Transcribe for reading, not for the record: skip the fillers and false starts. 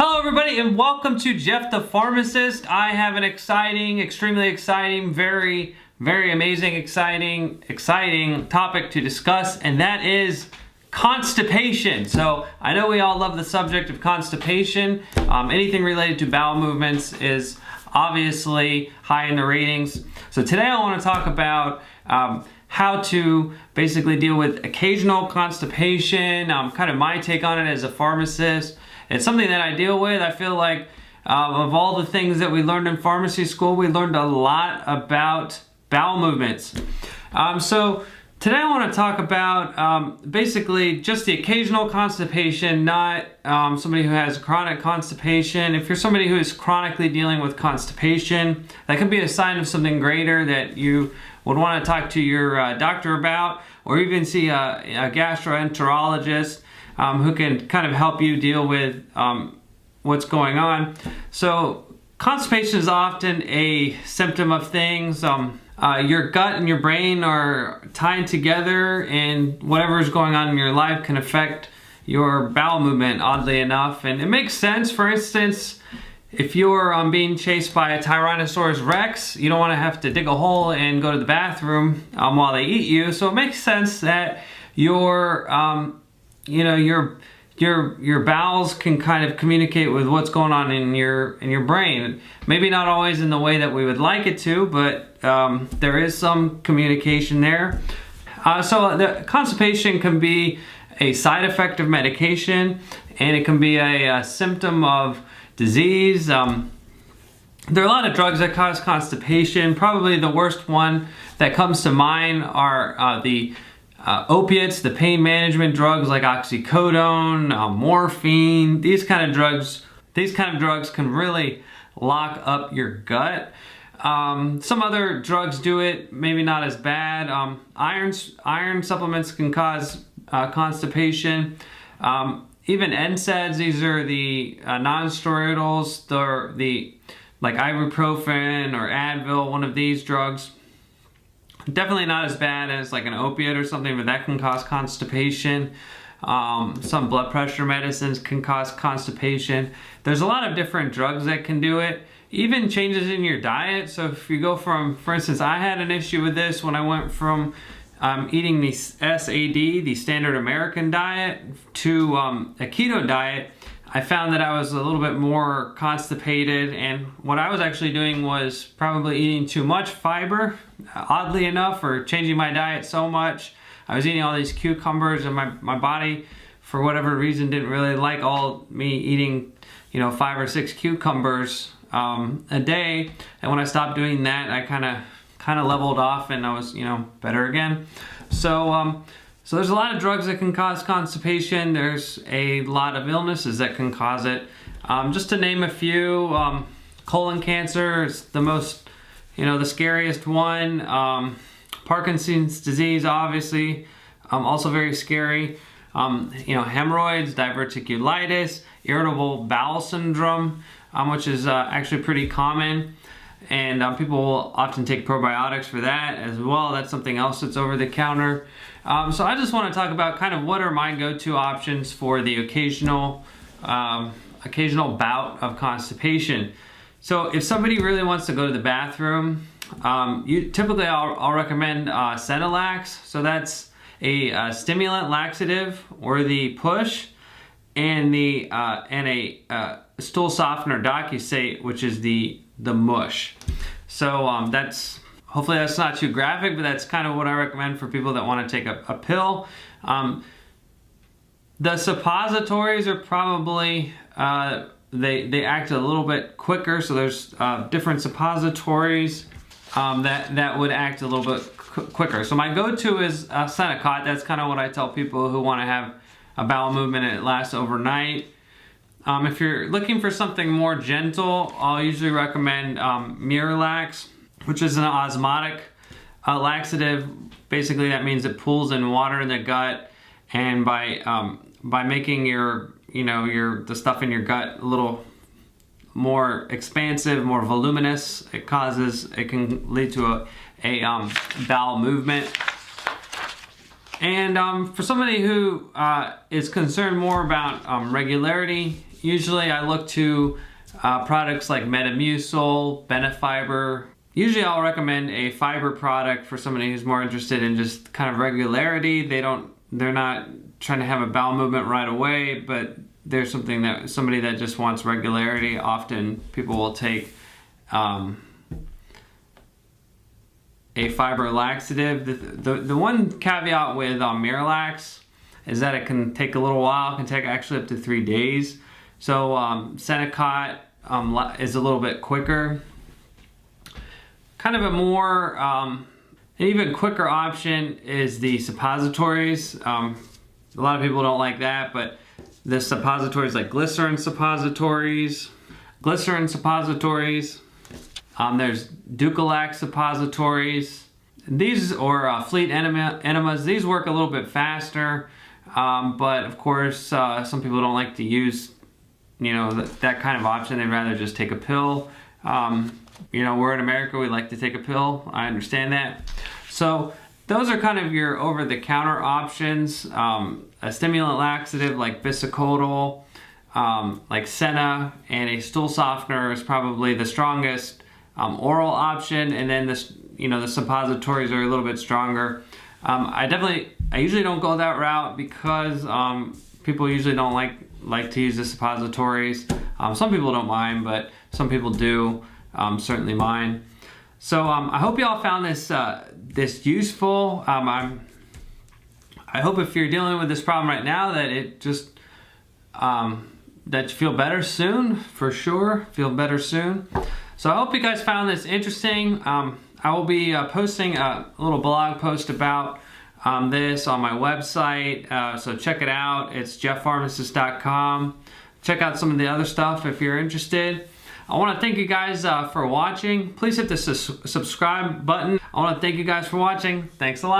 Hello everybody and welcome to Jeff the Pharmacist. I have an exciting, extremely exciting, very amazing, exciting topic to discuss, and that is constipation. So I know we all love the subject of constipation. Anything related to bowel movements is obviously high in the ratings. So today I want to talk about how to basically deal with occasional constipation, kind of my take on it as a pharmacist. It's something that I deal with. I feel like of all the things that we learned in pharmacy school, we learned a lot about bowel movements. So today I want to talk about basically just the occasional constipation, not somebody who has chronic constipation. If you're somebody who is chronically dealing with constipation, that could be a sign of something greater that you would want to talk to your doctor about, or even see a gastroenterologist who can kind of help you deal with what's going on. So constipation is often a symptom of things. Your gut and your brain are tied together, and whatever is going on in your life can affect your bowel movement, oddly enough. And it makes sense. For instance, if you're being chased by a Tyrannosaurus Rex, you don't want to have to dig a hole and go to the bathroom while they eat you. So it makes sense that your bowels can kind of communicate with what's going on in your brain. Maybe not always in the way that we would like it to, but there is some communication there. So the constipation can be a side effect of medication, and it can be a symptom of disease. There are a lot of drugs that cause constipation. Probably the worst one that comes to mind are the opiates, the pain management drugs like oxycodone, morphine. These kind of drugs can really lock up your gut. Some other drugs do it, maybe not as bad. Iron supplements can cause constipation. Even NSAIDs, these are the non-steroidals, like ibuprofen or Advil, one of these drugs. Definitely not as bad as like an opiate or something, but that can cause constipation. Some blood pressure medicines can cause constipation. There's a lot of different drugs that can do it. Even changes in your diet. So if you go from, for instance, I had an issue with this when I went from eating the SAD, the standard American diet, to a keto diet. I found that I was a little bit more constipated, and what I was actually doing was probably eating too much fiber, oddly enough, or changing my diet so much. I was eating all these cucumbers, and my body, for whatever reason, didn't really like me eating, 5 or 6 cucumbers a day. And when I stopped doing that, I kind of leveled off, and I was, better again. So there's a lot of drugs that can cause constipation. There's a lot of illnesses that can cause it. Just to name a few, colon cancer is the most, the scariest one. Parkinson's disease, obviously, also very scary. Hemorrhoids, diverticulitis, irritable bowel syndrome, which is actually pretty common. And people will often take probiotics for that as well. That's something else that's over the counter. So I just want to talk about kind of what are my go-to options for the occasional bout of constipation. So if somebody really wants to go to the bathroom, typically I'll recommend Senna. So that's a stimulant laxative, or the push, and a stool softener docusate, which is the mush. So hopefully that's not too graphic, but that's kind of what I recommend for people that want to take a pill. The suppositories are probably they act a little bit quicker, so there's different suppositories that would act a little bit quicker. So my go-to is Sennokot. That's kind of what I tell people who want to have a bowel movement and it lasts overnight. If you're looking for something more gentle, I'll usually recommend Miralax, which is an osmotic laxative. Basically, that means it pools in water in the gut, and by making the stuff in your gut a little more expansive, more voluminous, it can lead to a bowel movement. And for somebody who is concerned more about regularity, usually I look to products like Metamucil, Benefiber. Usually I'll recommend a fiber product for somebody who's more interested in just kind of regularity. They're not trying to have a bowel movement right away, but there's somebody that just wants regularity. Often people will take a fiber laxative. The one caveat with Miralax is that it can take a little while. It can take actually up to 3 days. So Sennokot is a little bit quicker. Kind of a more, an even quicker option is the suppositories. A lot of people don't like that, but the suppositories like glycerin suppositories. There's Ducalax suppositories. These, or Fleet enemas, these work a little bit faster, but of course some people don't like to use, that kind of option. They'd rather just take a pill. We're in America, we like to take a pill. I understand that. So those are kind of your over-the-counter options. A stimulant laxative like bisacodyl, like Senna, and a stool softener is probably the strongest oral option. And then the suppositories are a little bit stronger. I usually don't go that route because people usually don't like to use the suppositories. Some people don't mind, but some people do. Certainly mine. So I hope you all found this useful. I hope if you're dealing with this problem right now that it just that you feel better soon, for sure. Feel better soon. So I hope you guys found this interesting. I will be posting a little blog post about this on my website. So check it out. It's jefffpharmacist.com. Check out some of the other stuff if you're interested. I want to thank you guys for watching. Please hit the subscribe button. I want to thank you guys for watching. Thanks a lot.